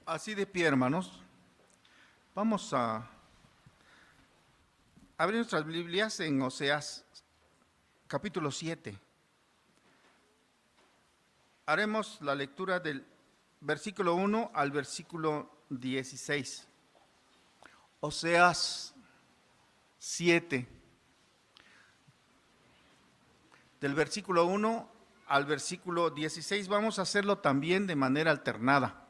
Así de pie, hermanos, vamos a abrir nuestras Biblias en Oseas capítulo 7. Haremos la lectura del versículo 1 al versículo 16. Oseas 7, del versículo 1 al versículo 16. Vamos a hacerlo también de manera alternada.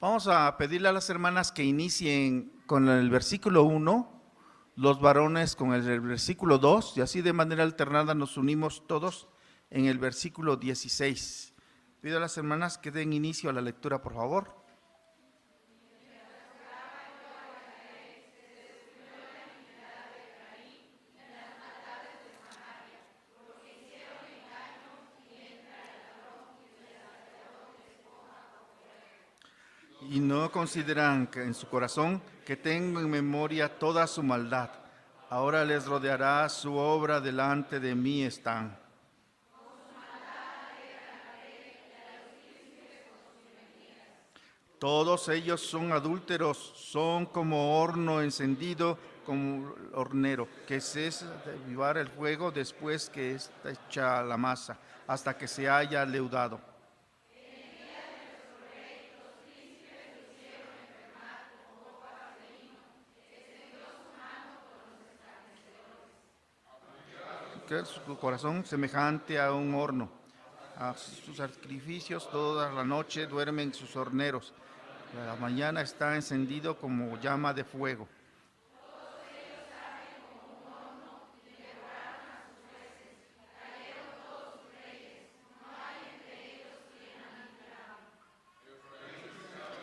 Vamos a pedirle a las hermanas que inicien con el versículo 1, los varones con el versículo 2, y así de manera alternada nos unimos todos en el versículo 16. Pido a las hermanas que den inicio a la lectura, por favor. Y no consideran que en su corazón que tengo en memoria toda su maldad. Ahora les rodeará su obra, delante de mí están. Todos ellos son adúlteros, son como horno encendido, como hornero, que cesa de avivar el fuego después que está hecha la masa, hasta que se haya leudado. Que su corazón semejante a un horno. A sus sacrificios toda la noche duermen sus horneros. La mañana está encendido como llama de fuego.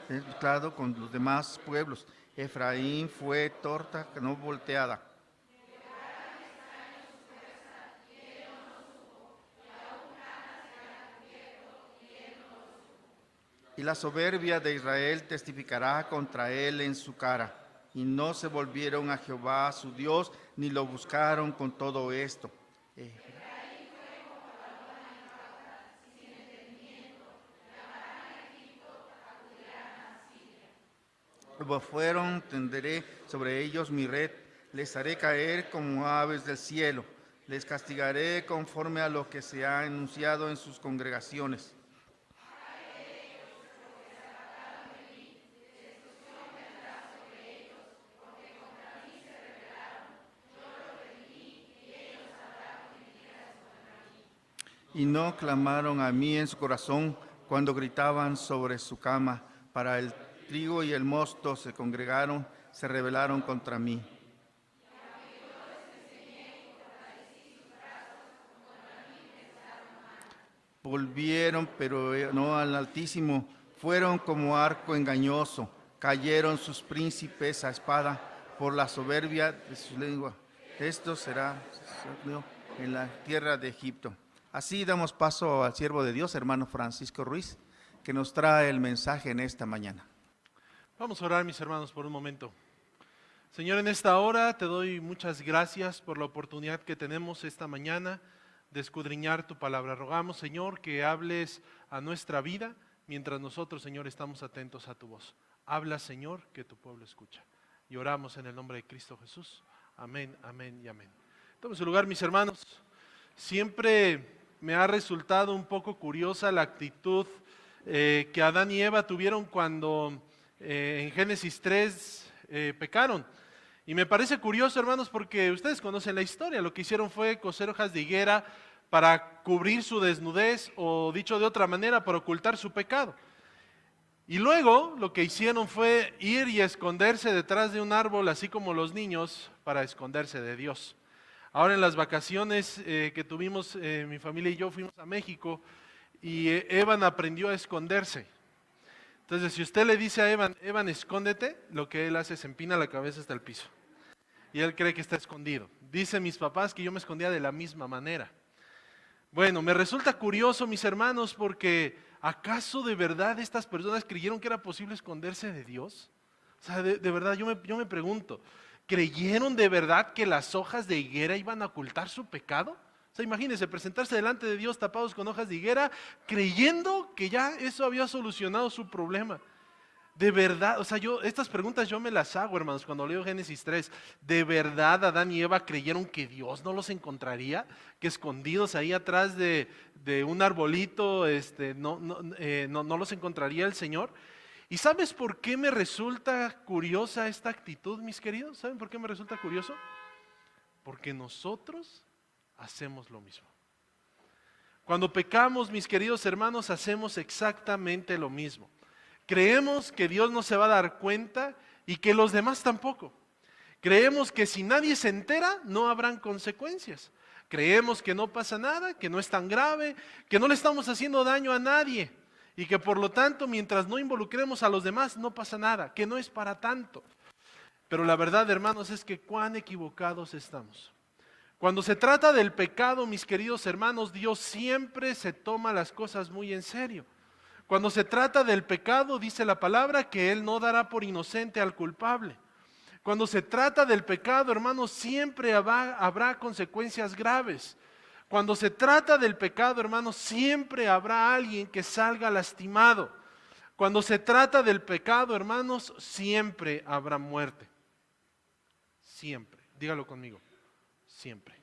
Es mezclado con los demás pueblos. Efraín fue torta no volteada. Y la soberbia de Israel testificará contra él en su cara. Y no se volvieron a Jehová su Dios, ni lo buscaron con todo esto. Como fueron, tenderé sobre ellos mi red, les haré caer como aves del cielo, les castigaré conforme a lo que se ha enunciado en sus congregaciones. Y no clamaron a mí en su corazón cuando gritaban sobre su cama. Para el trigo y el mosto se congregaron, se rebelaron contra mí. Volvieron, pero no al Altísimo. Fueron como arco engañoso. Cayeron sus príncipes a espada por la soberbia de su lengua. Esto será en la tierra de Egipto. Así damos paso al siervo de Dios, hermano Francisco Ruiz, que nos trae el mensaje en esta mañana. Vamos a orar, mis hermanos, por un momento. Señor, en esta hora te doy muchas gracias por la oportunidad que tenemos esta mañana de escudriñar tu palabra. Rogamos, Señor, que hables a nuestra vida mientras nosotros, Señor, estamos atentos a tu voz. Habla, Señor, que tu pueblo escucha. Y oramos en el nombre de Cristo Jesús. Amén, amén y amén. Tomen su lugar, mis hermanos. Siempre me ha resultado un poco curiosa la actitud que Adán y Eva tuvieron cuando en Génesis 3 pecaron. Y me parece curioso, hermanos, porque ustedes conocen la historia. Lo que hicieron fue coser hojas de higuera para cubrir su desnudez, o dicho de otra manera, para ocultar su pecado. Y luego lo que hicieron fue ir y esconderse detrás de un árbol, así como los niños, para esconderse de Dios. Ahora en las vacaciones que tuvimos, mi familia y yo fuimos a México, y Evan aprendió a esconderse. Entonces, si usted le dice a Evan, escóndete, lo que él hace es empina la cabeza hasta el piso. Y él cree que está escondido. Dicen mis papás que yo me escondía de la misma manera. Bueno, me resulta curioso, mis hermanos, porque ¿acaso de verdad estas personas creyeron que era posible esconderse de Dios? O sea, de verdad, yo me pregunto, ¿creyeron de verdad que las hojas de higuera iban a ocultar su pecado? O sea, imagínense, presentarse delante de Dios tapados con hojas de higuera, creyendo que ya eso había solucionado su problema. De verdad, o sea, estas preguntas yo me las hago, hermanos, cuando leo Génesis 3. ¿De verdad Adán y Eva creyeron que Dios no los encontraría? Que escondidos ahí atrás de un arbolito, no los encontraría el Señor. ¿Y sabes por qué me resulta curiosa esta actitud, mis queridos? ¿Saben por qué me resulta curioso? Porque nosotros hacemos lo mismo. Cuando pecamos, mis queridos hermanos, hacemos exactamente lo mismo. Creemos que Dios no se va a dar cuenta y que los demás tampoco. Creemos que si nadie se entera, no habrán consecuencias. Creemos que no pasa nada, que no es tan grave, que no le estamos haciendo daño a nadie y que por lo tanto, mientras no involucremos a los demás, no pasa nada, que no es para tanto. Pero la verdad, hermanos, es que cuán equivocados estamos. Cuando se trata del pecado, mis queridos hermanos, Dios siempre se toma las cosas muy en serio. Cuando se trata del pecado, dice la palabra que Él no dará por inocente al culpable. Cuando se trata del pecado, hermanos, siempre habrá consecuencias graves. Cuando se trata del pecado, hermanos, siempre habrá alguien que salga lastimado. Cuando se trata del pecado, hermanos, siempre habrá muerte. Siempre. Dígalo conmigo. Siempre.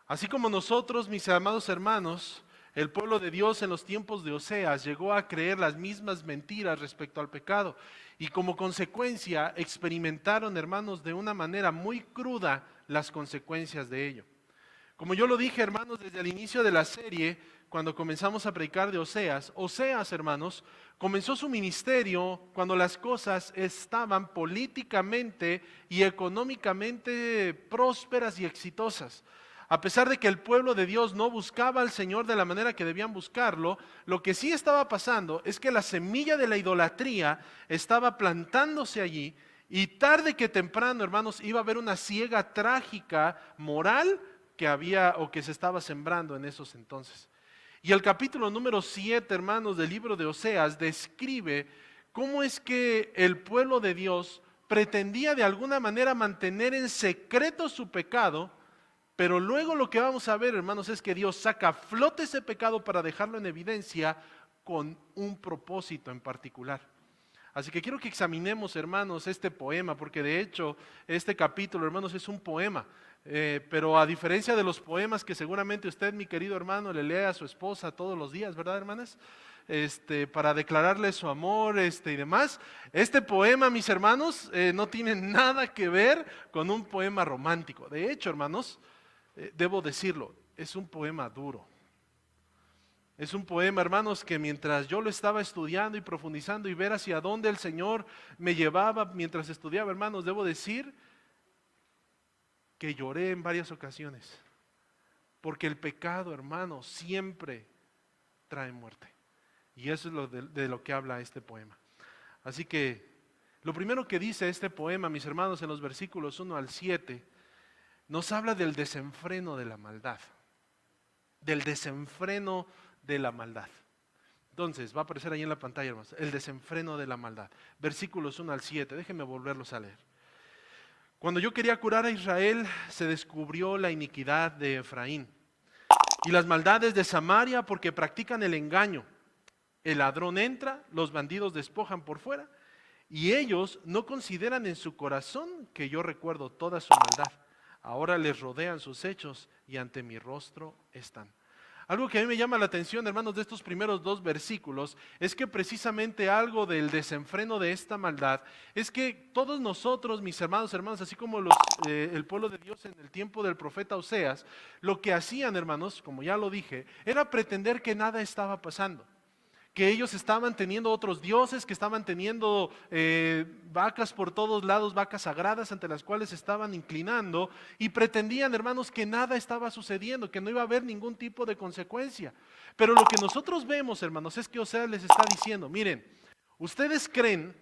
Así como nosotros, mis amados hermanos, el pueblo de Dios en los tiempos de Oseas llegó a creer las mismas mentiras respecto al pecado y como consecuencia experimentaron, hermanos, de una manera muy cruda las consecuencias de ello. Como yo lo dije, hermanos, desde el inicio de la serie, cuando comenzamos a predicar de Oseas, hermanos, comenzó su ministerio cuando las cosas estaban políticamente y económicamente prósperas y exitosas. A pesar de que el pueblo de Dios no buscaba al Señor de la manera que debían buscarlo, lo que sí estaba pasando es que la semilla de la idolatría estaba plantándose allí y tarde que temprano, hermanos, iba a haber una siega trágica moral que había o que se estaba sembrando en esos entonces. Y el capítulo número 7, hermanos, del libro de Oseas describe cómo es que el pueblo de Dios pretendía de alguna manera mantener en secreto su pecado, pero luego lo que vamos a ver, hermanos, es que Dios saca a flote ese pecado para dejarlo en evidencia con un propósito en particular. Así que quiero que examinemos, hermanos, este poema, porque de hecho este capítulo, hermanos, es un poema. Pero a diferencia de los poemas que seguramente usted, mi querido hermano, le lee a su esposa todos los días, ¿verdad, hermanas? Para declararle su amor y demás. Este poema, mis hermanos, no tiene nada que ver con un poema romántico. De hecho, hermanos, debo decirlo, es un poema duro. Es un poema, hermanos, que mientras yo lo estaba estudiando y profundizando y ver hacia dónde el Señor me llevaba mientras estudiaba, hermanos, debo decir que lloré en varias ocasiones. Porque el pecado, hermanos, siempre trae muerte. Y eso es de lo que habla este poema. Así que lo primero que dice este poema, mis hermanos, en los versículos 1 al 7, nos habla del desenfreno de la maldad. Del desenfreno de la maldad. Entonces, va a aparecer ahí en la pantalla, hermanos, el desenfreno de la maldad. Versículos 1 al 7, déjenme volverlos a leer. Cuando yo quería curar a Israel, se descubrió la iniquidad de Efraín y las maldades de Samaria porque practican el engaño. El ladrón entra, los bandidos despojan por fuera y ellos no consideran en su corazón que yo recuerdo toda su maldad. Ahora les rodean sus hechos y ante mi rostro están. Algo que a mí me llama la atención, hermanos, de estos primeros dos versículos, es que precisamente algo del desenfreno de esta maldad, es que todos nosotros, mis hermanos, así como el pueblo de Dios en el tiempo del profeta Oseas, lo que hacían, hermanos, como ya lo dije, era pretender que nada estaba pasando. Que ellos estaban teniendo otros dioses, que estaban teniendo vacas por todos lados, vacas sagradas ante las cuales se estaban inclinando y pretendían, hermanos, que nada estaba sucediendo, que no iba a haber ningún tipo de consecuencia. Pero lo que nosotros vemos, hermanos, es que Oseas les está diciendo, miren, ustedes creen,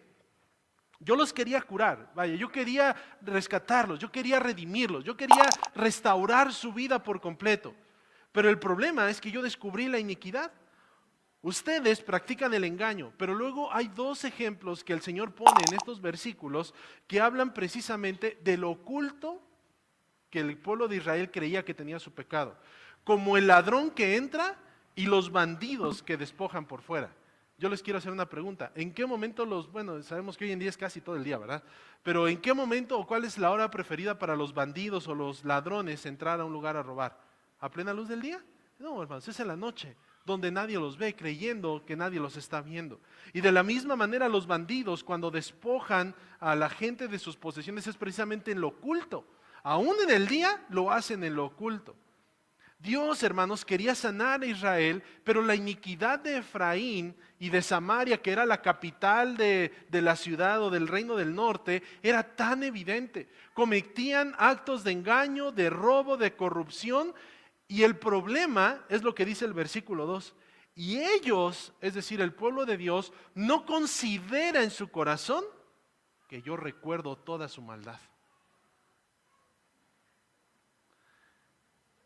yo los quería curar, vaya, yo quería rescatarlos, yo quería redimirlos, yo quería restaurar su vida por completo. Pero el problema es que yo descubrí la iniquidad. Ustedes practican el engaño, pero luego hay dos ejemplos que el Señor pone en estos versículos que hablan precisamente del oculto que el pueblo de Israel creía que tenía su pecado, como el ladrón que entra y los bandidos que despojan por fuera. Yo les quiero hacer una pregunta. ¿En qué momento bueno, sabemos que hoy en día es casi todo el día, ¿verdad? Pero ¿en qué momento o cuál es la hora preferida para los bandidos o los ladrones entrar a un lugar a robar? ¿A plena luz del día? No, hermanos, es en la noche, donde nadie los ve, creyendo que nadie los está viendo. Y de la misma manera los bandidos, cuando despojan a la gente de sus posesiones, es precisamente en lo oculto. Aún en el día lo hacen en lo oculto. Dios, hermanos, quería sanar a Israel, pero la iniquidad de Efraín y de Samaria, que era la capital de la ciudad o del reino del norte, era tan evidente. Cometían actos de engaño, de robo, de corrupción, y el problema es lo que dice el versículo 2. Y ellos, es decir, el pueblo de Dios, no considera en su corazón que yo recuerdo toda su maldad.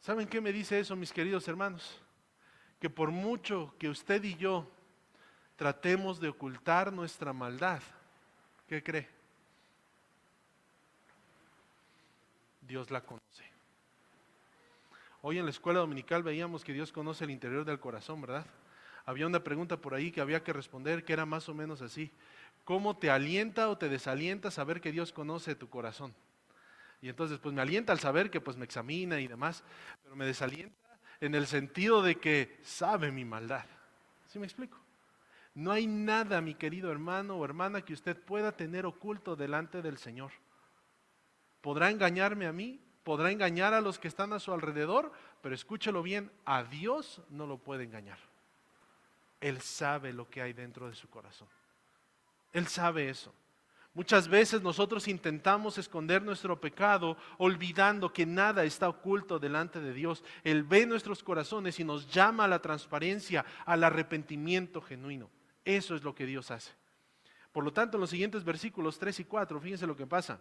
¿Saben qué me dice eso, mis queridos hermanos? Que por mucho que usted y yo tratemos de ocultar nuestra maldad, ¿qué cree? Dios la conoce. Hoy en la escuela dominical veíamos que Dios conoce el interior del corazón, ¿verdad? Había una pregunta por ahí que había que responder que era más o menos así. ¿Cómo te alienta o te desalienta saber que Dios conoce tu corazón? Y entonces pues me alienta al saber que pues me examina y demás, pero me desalienta en el sentido de que sabe mi maldad. ¿Sí me explico? No hay nada, mi querido hermano o hermana, que usted pueda tener oculto delante del Señor. Podrá engañarme a mí, podrá engañar a los que están a su alrededor, pero escúchelo bien, a Dios no lo puede engañar. Él sabe lo que hay dentro de su corazón. Él sabe eso. Muchas veces nosotros intentamos esconder nuestro pecado olvidando que nada está oculto delante de Dios. Él ve nuestros corazones y nos llama a la transparencia, al arrepentimiento genuino. Eso es lo que Dios hace. Por lo tanto, en los siguientes versículos 3 y 4, fíjense lo que pasa.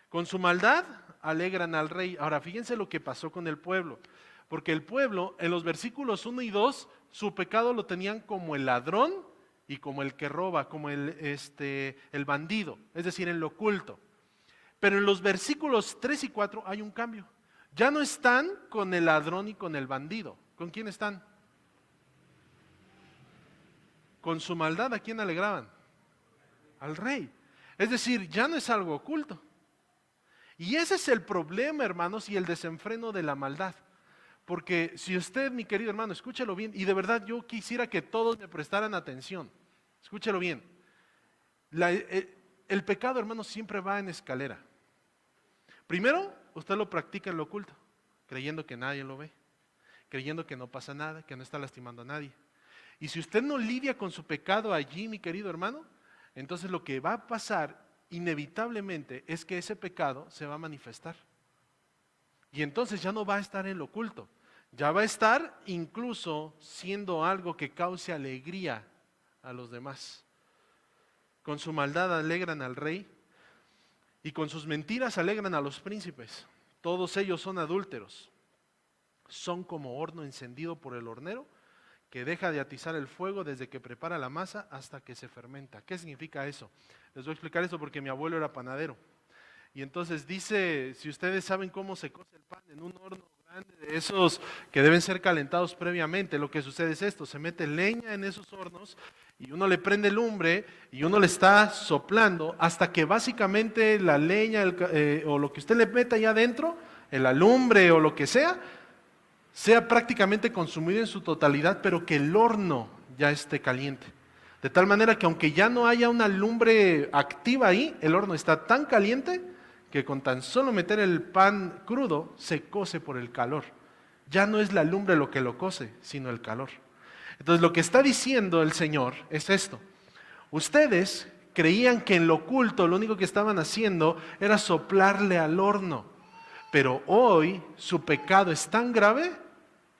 Con su maldad alegran al rey. Ahora, fíjense lo que pasó con el pueblo. Porque el pueblo, en los versículos 1 y 2, su pecado lo tenían como el ladrón y como el que roba, como el bandido, es decir, en lo oculto. Pero en los versículos 3 y 4 hay un cambio. Ya no están con el ladrón y con el bandido. ¿Con quién están? Con su maldad, ¿a quién alegraban? Al rey. Es decir, ya no es algo oculto. Y ese es el problema, hermanos, y el desenfreno de la maldad. Porque si usted, mi querido hermano, escúchelo bien, y de verdad yo quisiera que todos me prestaran atención. Escúchelo bien. El pecado, hermano, siempre va en escalera. Primero, usted lo practica en lo oculto, creyendo que nadie lo ve, creyendo que no pasa nada, que no está lastimando a nadie. Y si usted no lidia con su pecado allí, mi querido hermano, entonces lo que va a pasar inevitablemente es que ese pecado se va a manifestar. Y entonces ya no va a estar en lo oculto, ya va a estar incluso siendo algo que cause alegría a los demás. Con su maldad alegran al rey y con sus mentiras alegran a los príncipes. Todos ellos son adúlteros. Son como horno encendido por el hornero que deja de atizar el fuego desde que prepara la masa hasta que se fermenta. ¿Qué significa eso? Les voy a explicar eso porque mi abuelo era panadero. Y entonces dice, si ustedes saben cómo se cose el pan en un horno grande de esos que deben ser calentados previamente, lo que sucede es esto, se mete leña en esos hornos y uno le prende lumbre y uno le está soplando hasta que básicamente la leña o lo que usted le meta allá adentro, la lumbre o lo que sea prácticamente consumido en su totalidad, pero que el horno ya esté caliente. De tal manera que aunque ya no haya una lumbre activa ahí, el horno está tan caliente que con tan solo meter el pan crudo se cose por el calor. Ya no es la lumbre lo que lo cose, sino el calor. Entonces lo que está diciendo el Señor es esto. Ustedes creían que en lo oculto lo único que estaban haciendo era soplarle al horno, pero hoy su pecado es tan grave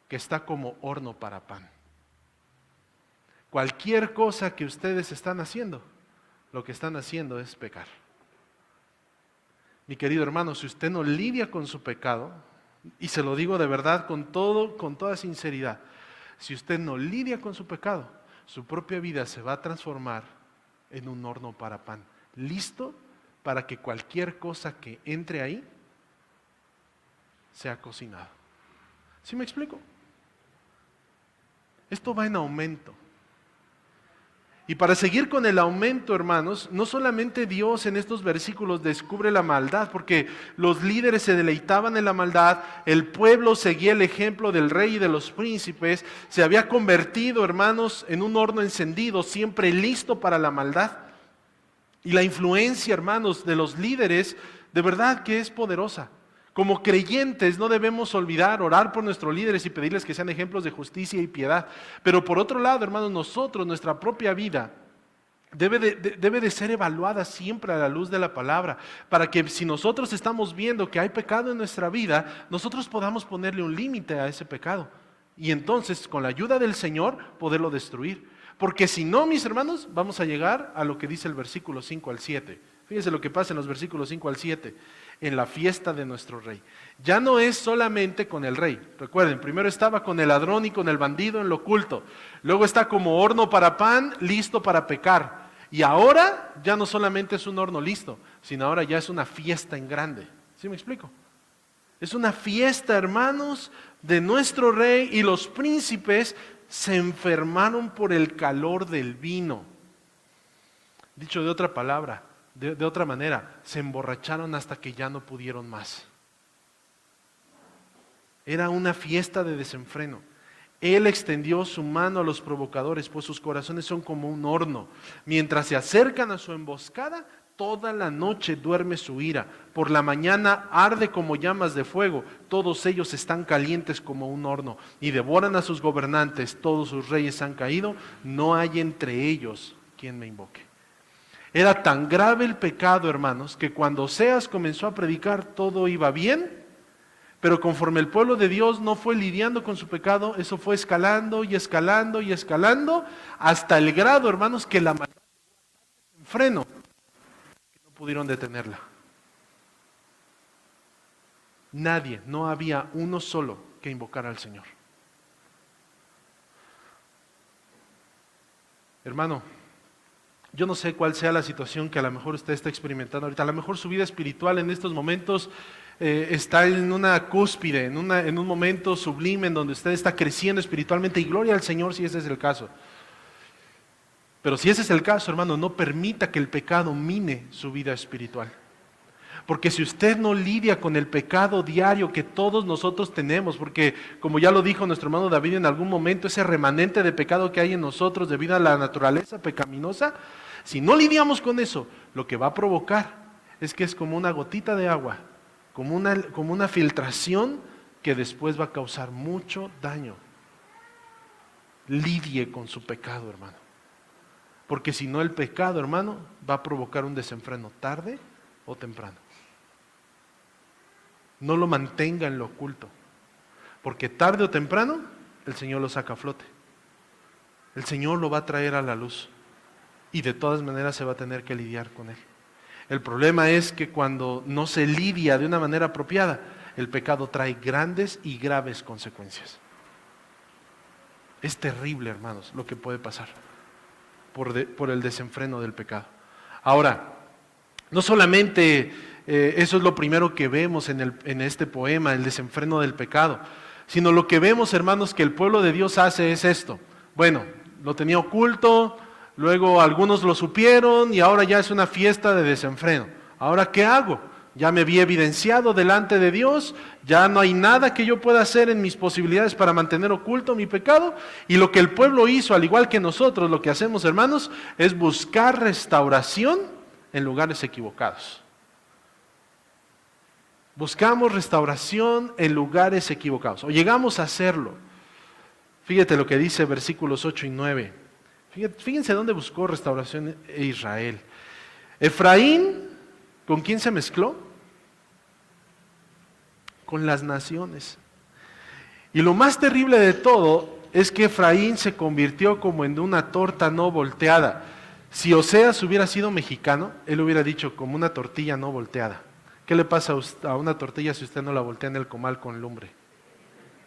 que está como horno para pan. Cualquier cosa que ustedes están haciendo, lo que están haciendo es pecar. Mi querido hermano, si usted no lidia con su pecado, y se lo digo de verdad con toda sinceridad, si usted no lidia con su pecado, su propia vida se va a transformar en un horno para pan, listo para que cualquier cosa que entre ahí sea cocinado. ¿Sí me explico? Esto va en aumento. Y para seguir con el aumento, hermanos, no solamente Dios en estos versículos descubre la maldad, porque los líderes se deleitaban en la maldad, el pueblo seguía el ejemplo del rey y de los príncipes, se había convertido, hermanos, en un horno encendido, siempre listo para la maldad. Y la influencia, hermanos, de los líderes, de verdad que es poderosa. Como creyentes no debemos olvidar orar por nuestros líderes y pedirles que sean ejemplos de justicia y piedad. Pero por otro lado, hermanos, nosotros, nuestra propia vida, debe de ser evaluada siempre a la luz de la palabra, para que si nosotros estamos viendo que hay pecado en nuestra vida, nosotros podamos ponerle un límite a ese pecado. Y entonces, con la ayuda del Señor, poderlo destruir. Porque si no, mis hermanos, vamos a llegar a lo que dice el versículo 5 al 7. Fíjense lo que pasa en los versículos 5 al 7, en la fiesta de nuestro rey. Ya no es solamente con el rey. Recuerden, primero estaba con el ladrón y con el bandido en lo oculto. Luego está como horno para pan, listo para pecar. Y ahora ya no solamente es un horno listo, sino ahora ya es una fiesta en grande. ¿Sí me explico? Es una fiesta, hermanos, de nuestro rey, y los príncipes se enfermaron por el calor del vino. Dicho de otra palabra, de otra manera, se emborracharon hasta que ya no pudieron más. Era una fiesta de desenfreno. Él extendió su mano a los provocadores, pues sus corazones son como un horno. Mientras se acercan a su emboscada, toda la noche duerme su ira. Por la mañana arde como llamas de fuego. Todos ellos están calientes como un horno y devoran a sus gobernantes. Todos sus reyes han caído. No hay entre ellos quien me invoque. Era tan grave el pecado, hermanos, que cuando Oseas comenzó a predicar todo iba bien, pero conforme el pueblo de Dios no fue lidiando con su pecado, eso fue escalando y escalando y escalando, hasta el grado, hermanos, que la maldad en freno, que no pudieron detenerla. Nadie, no había uno solo que invocara al Señor. Hermano, yo no sé cuál sea la situación que a lo mejor usted está experimentando ahorita. A lo mejor su vida espiritual en estos momentos está en una cúspide, en un momento sublime en donde usted está creciendo espiritualmente, y gloria al Señor si ese es el caso. Pero si ese es el caso, hermano, no permita que el pecado mine su vida espiritual. Porque si usted no lidia con el pecado diario que todos nosotros tenemos, porque como ya lo dijo nuestro hermano David en algún momento, ese remanente de pecado que hay en nosotros debido a la naturaleza pecaminosa, si no lidiamos con eso, lo que va a provocar es que es como una gotita de agua, como una filtración que después va a causar mucho daño. Lidie con su pecado, hermano. Porque si no, el pecado, hermano, va a provocar un desenfreno tarde o temprano. No lo mantenga en lo oculto, porque tarde o temprano el Señor lo saca a flote. El Señor lo va a traer a la luz y de todas maneras se va a tener que lidiar con él. El problema es que cuando no se lidia de una manera apropiada, el pecado trae grandes y graves consecuencias. Es terrible, hermanos, lo que puede pasar por el desenfreno del pecado. Ahora, no solamente eso es lo primero que vemos en este poema, el desenfreno del pecado, sino lo que vemos, hermanos, que el pueblo de Dios hace es esto. Bueno, lo tenía oculto, luego algunos lo supieron y ahora ya es una fiesta de desenfreno. ¿Ahora qué hago? Ya me vi evidenciado delante de Dios, ya no hay nada que yo pueda hacer en mis posibilidades para mantener oculto mi pecado. Y lo que el pueblo hizo, al igual que nosotros, lo que hacemos, hermanos, es buscar restauración en lugares equivocados. Buscamos restauración en lugares equivocados, o llegamos a hacerlo. Fíjate lo que dice versículos 8 y 9. Fíjense dónde buscó restauración Israel. Efraín, ¿con quién se mezcló? Con las naciones. Y lo más terrible de todo es que Efraín se convirtió como en una torta no volteada. Si Oseas hubiera sido mexicano, él hubiera dicho como una tortilla no volteada. ¿Qué le pasa a una tortilla si usted no la voltea en el comal con lumbre?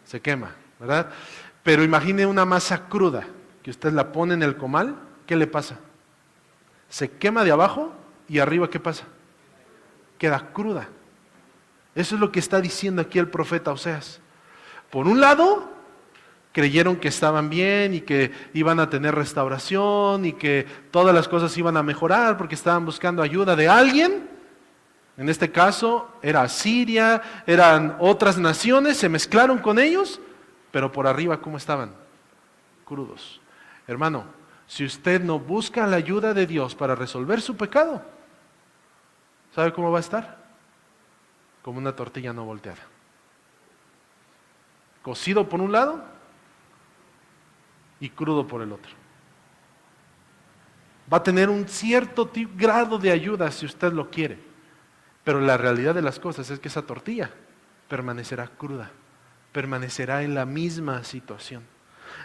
Se quema, ¿verdad? Pero imagine una masa cruda, que usted la pone en el comal, ¿qué le pasa? Se quema de abajo y arriba, ¿qué pasa? Queda cruda. Eso es lo que está diciendo aquí el profeta Oseas. Por un lado, creyeron que estaban bien y que iban a tener restauración y que todas las cosas iban a mejorar porque estaban buscando ayuda de alguien. En este caso era Asiria, eran otras naciones, se mezclaron con ellos, pero por arriba, ¿cómo estaban? Crudos. Hermano, si usted no busca la ayuda de Dios para resolver su pecado, ¿sabe cómo va a estar? Como una tortilla no volteada. Cocido por un lado y crudo por el otro. Va a tener un cierto grado de ayuda si usted lo quiere, pero la realidad de las cosas es que esa tortilla permanecerá cruda, permanecerá en la misma situación.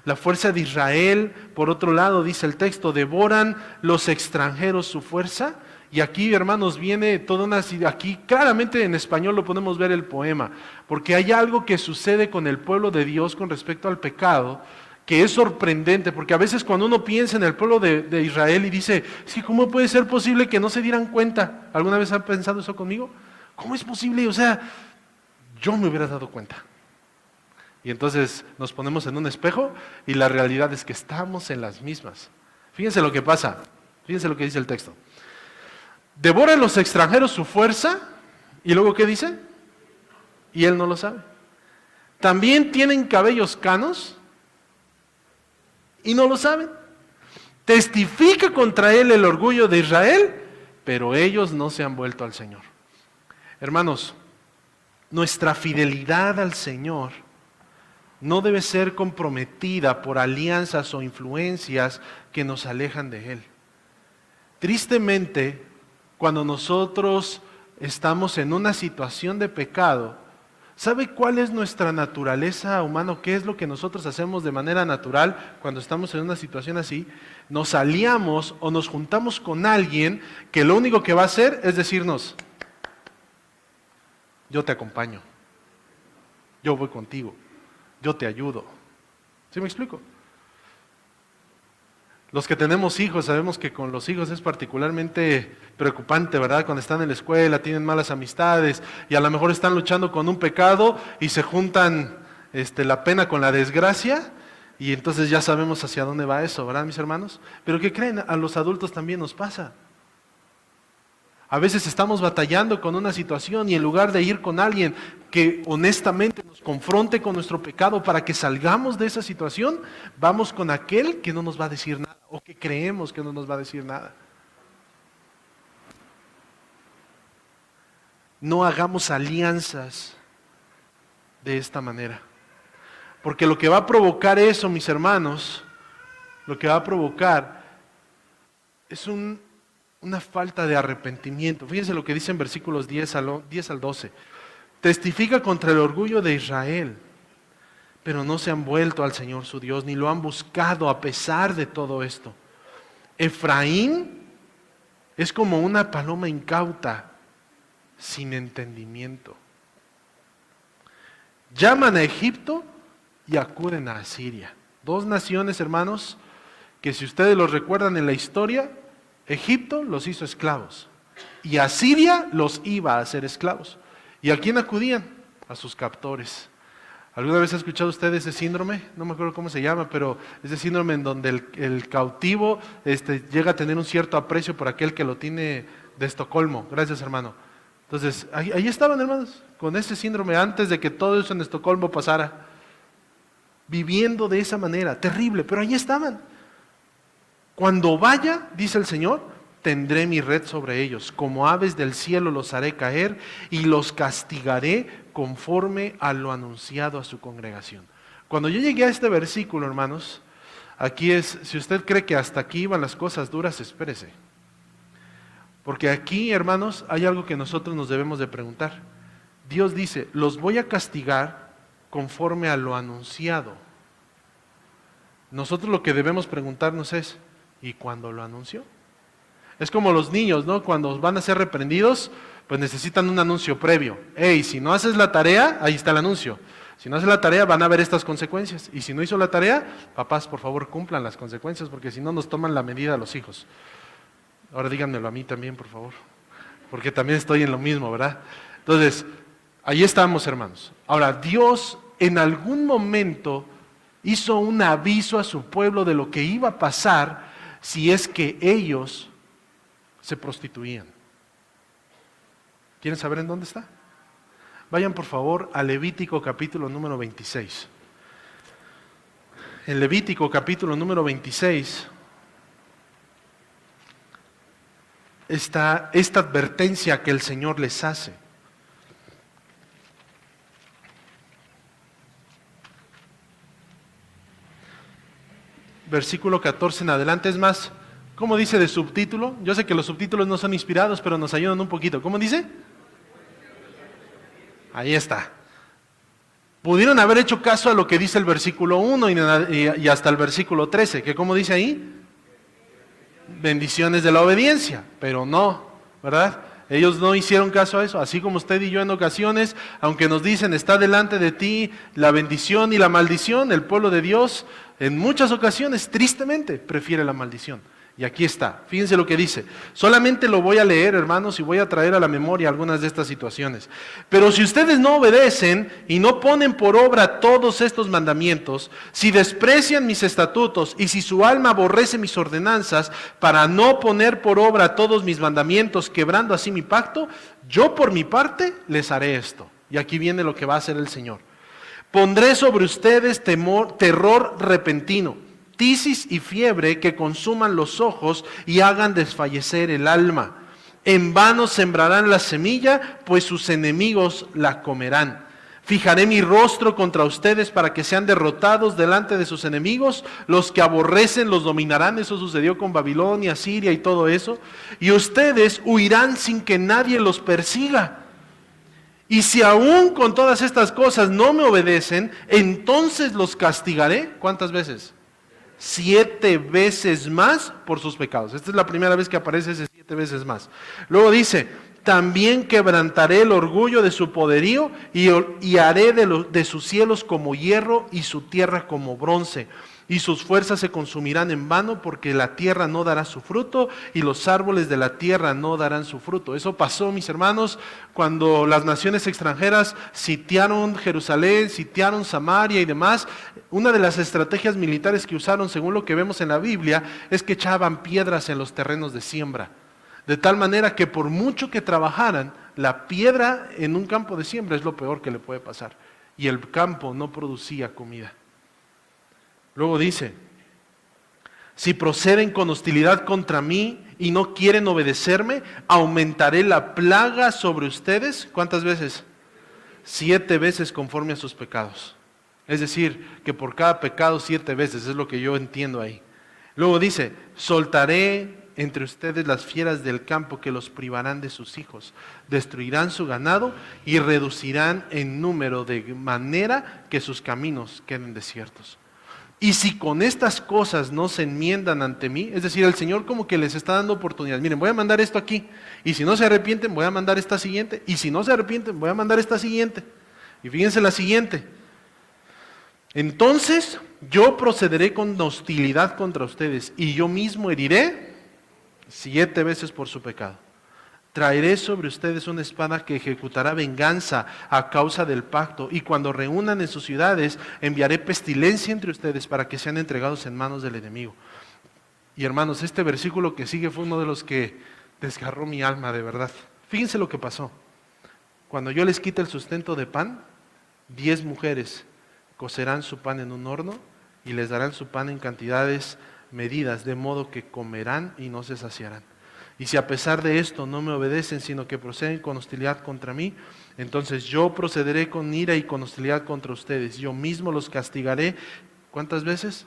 La fuerza de Israel, por otro lado, dice el texto, devoran los extranjeros su fuerza. Y aquí, hermanos, viene toda una... Aquí claramente en español lo podemos ver el poema, porque hay algo que sucede con el pueblo de Dios con respecto al pecado, que es sorprendente, porque a veces cuando uno piensa en el pueblo de Israel y dice, sí, ¿cómo puede ser posible que no se dieran cuenta? ¿Alguna vez han pensado eso conmigo? ¿Cómo es posible? O sea, yo me hubiera dado cuenta. Y entonces nos ponemos en un espejo y la realidad es que estamos en las mismas. Fíjense lo que pasa, fíjense lo que dice el texto. Devoran los extranjeros su fuerza, y luego ¿qué dice? Y él no lo sabe. También tienen cabellos canos, y no lo saben. Testifica contra él el orgullo de Israel, pero ellos no se han vuelto al Señor. Hermanos, nuestra fidelidad al Señor no debe ser comprometida por alianzas o influencias que nos alejan de Él. Tristemente, cuando nosotros estamos en una situación de pecado, ¿sabe cuál es nuestra naturaleza humana? ¿Qué es lo que nosotros hacemos de manera natural cuando estamos en una situación así? Nos aliamos o nos juntamos con alguien que lo único que va a hacer es decirnos, yo te acompaño, yo voy contigo, yo te ayudo. ¿Sí me explico? Los que tenemos hijos sabemos que con los hijos es particularmente preocupante, ¿verdad? Cuando están en la escuela, tienen malas amistades y a lo mejor están luchando con un pecado y se juntan la pena con la desgracia y entonces ya sabemos hacia dónde va eso, ¿verdad, mis hermanos? Pero ¿qué creen? A los adultos también nos pasa. A veces estamos batallando con una situación y en lugar de ir con alguien que honestamente nos confronte con nuestro pecado para que salgamos de esa situación, vamos con aquel que no nos va a decir nada o que creemos que no nos va a decir nada. No hagamos alianzas de esta manera, porque lo que va a provocar eso, mis hermanos, lo que va a provocar es una falta de arrepentimiento. Fíjense lo que dice en versículos 10 al 12. Testifica contra el orgullo de Israel, pero no se han vuelto al Señor su Dios, ni lo han buscado a pesar de todo esto. Efraín es como una paloma incauta, sin entendimiento. Llaman a Egipto y acuden a Asiria. Dos naciones, hermanos, que si ustedes los recuerdan en la historia, Egipto los hizo esclavos y Asiria los iba a hacer esclavos. ¿Y a quién acudían? A sus captores. ¿Alguna vez ha escuchado usted ese síndrome? No me acuerdo cómo se llama, pero ese síndrome en donde el cautivo llega a tener un cierto aprecio por aquel que lo tiene de Estocolmo. Gracias, hermano. Entonces, ahí estaban, hermanos, con ese síndrome antes de que todo eso en Estocolmo pasara. Viviendo de esa manera, terrible, pero ahí estaban. Cuando vaya, dice el Señor, tendré mi red sobre ellos, como aves del cielo los haré caer y los castigaré conforme a lo anunciado a su congregación. Cuando yo llegué a este versículo, hermanos, aquí es, si usted cree que hasta aquí iban las cosas duras, espérese. Porque aquí, hermanos, hay algo que nosotros nos debemos de preguntar. Dios dice, los voy a castigar conforme a lo anunciado. Nosotros lo que debemos preguntarnos es, ¿y cuándo lo anunció? Es como los niños, ¿no? Cuando van a ser reprendidos, pues necesitan un anuncio previo. Hey, si no haces la tarea, ahí está el anuncio. Si no haces la tarea, van a haber estas consecuencias. Y si no hizo la tarea, papás, por favor, cumplan las consecuencias, porque si no nos toman la medida a los hijos. Ahora díganmelo a mí también, por favor, porque también estoy en lo mismo, ¿verdad? Entonces, ahí estamos, hermanos. Ahora, Dios en algún momento Hizo un aviso a su pueblo de lo que iba a pasar si es que ellos se prostituían. ¿Quieren saber en dónde está? Vayan por favor a Levítico capítulo número 26. En Levítico capítulo número 26 está esta advertencia que el Señor les hace. Versículo 14 en adelante. Es más, ¿cómo dice de subtítulo? Yo sé que los subtítulos no son inspirados, pero nos ayudan un poquito. ¿Cómo dice? Ahí está. Pudieron haber hecho caso a lo que dice el versículo 1 y hasta el versículo 13, que ¿cómo dice ahí? Bendiciones de la obediencia, pero no, ¿verdad? Ellos no hicieron caso a eso, así como usted y yo en ocasiones, aunque nos dicen está delante de ti la bendición y la maldición, el pueblo de Dios en muchas ocasiones tristemente prefiere la maldición. Y aquí está, fíjense lo que dice. Solamente lo voy a leer, hermanos, y voy a traer a la memoria algunas de estas situaciones. Pero si ustedes no obedecen y no ponen por obra todos estos mandamientos, si desprecian mis estatutos y si su alma aborrece mis ordenanzas para no poner por obra todos mis mandamientos, quebrando así mi pacto, yo por mi parte les haré esto. Y aquí viene lo que va a hacer el Señor. Pondré sobre ustedes terror repentino, tisis y fiebre que consuman los ojos y hagan desfallecer el alma. En vano sembrarán la semilla, pues sus enemigos la comerán. Fijaré mi rostro contra ustedes para que sean derrotados delante de sus enemigos. Los que aborrecen los dominarán. Eso sucedió con Babilonia, Siria y todo eso. Y ustedes huirán sin que nadie los persiga. Y si aún con todas estas cosas no me obedecen, entonces los castigaré. ¿Cuántas veces? 7 veces más por sus pecados. Esta es la primera vez que aparece ese 7 veces más. Luego dice, también quebrantaré el orgullo de su poderío y haré de sus cielos como hierro y su tierra como bronce. Y sus fuerzas se consumirán en vano porque la tierra no dará su fruto y los árboles de la tierra no darán su fruto. Eso pasó, mis hermanos, cuando las naciones extranjeras sitiaron Jerusalén, sitiaron Samaria y demás. Una de las estrategias militares que usaron, según lo que vemos en la Biblia, es que echaban piedras en los terrenos de siembra. De tal manera que por mucho que trabajaran, la piedra en un campo de siembra es lo peor que le puede pasar. Y el campo no producía comida. Luego dice, si proceden con hostilidad contra mí y no quieren obedecerme, aumentaré la plaga sobre ustedes. ¿Cuántas veces? 7 veces conforme a sus pecados. Es decir, que por cada pecado 7 veces, es lo que yo entiendo ahí. Luego dice, soltaré entre ustedes las fieras del campo que los privarán de sus hijos, destruirán su ganado y reducirán en número de manera que sus caminos queden desiertos. Y si con estas cosas no se enmiendan ante mí, es decir, el Señor como que les está dando oportunidad. Miren, voy a mandar esto aquí, y si no se arrepienten, voy a mandar esta siguiente, y si no se arrepienten, voy a mandar esta siguiente. Y fíjense la siguiente. Entonces yo procederé con hostilidad contra ustedes, y yo mismo heriré 7 veces por su pecado. Traeré sobre ustedes una espada que ejecutará venganza a causa del pacto, y cuando reúnan en sus ciudades, enviaré pestilencia entre ustedes para que sean entregados en manos del enemigo. Y hermanos, este versículo que sigue fue uno de los que desgarró mi alma de verdad. Fíjense lo que pasó. Cuando yo les quite el sustento de pan, 10 mujeres cocerán su pan en un horno y les darán su pan en cantidades medidas, de modo que comerán y no se saciarán. Y si a pesar de esto no me obedecen, sino que proceden con hostilidad contra mí, entonces yo procederé con ira y con hostilidad contra ustedes. Yo mismo los castigaré. ¿Cuántas veces?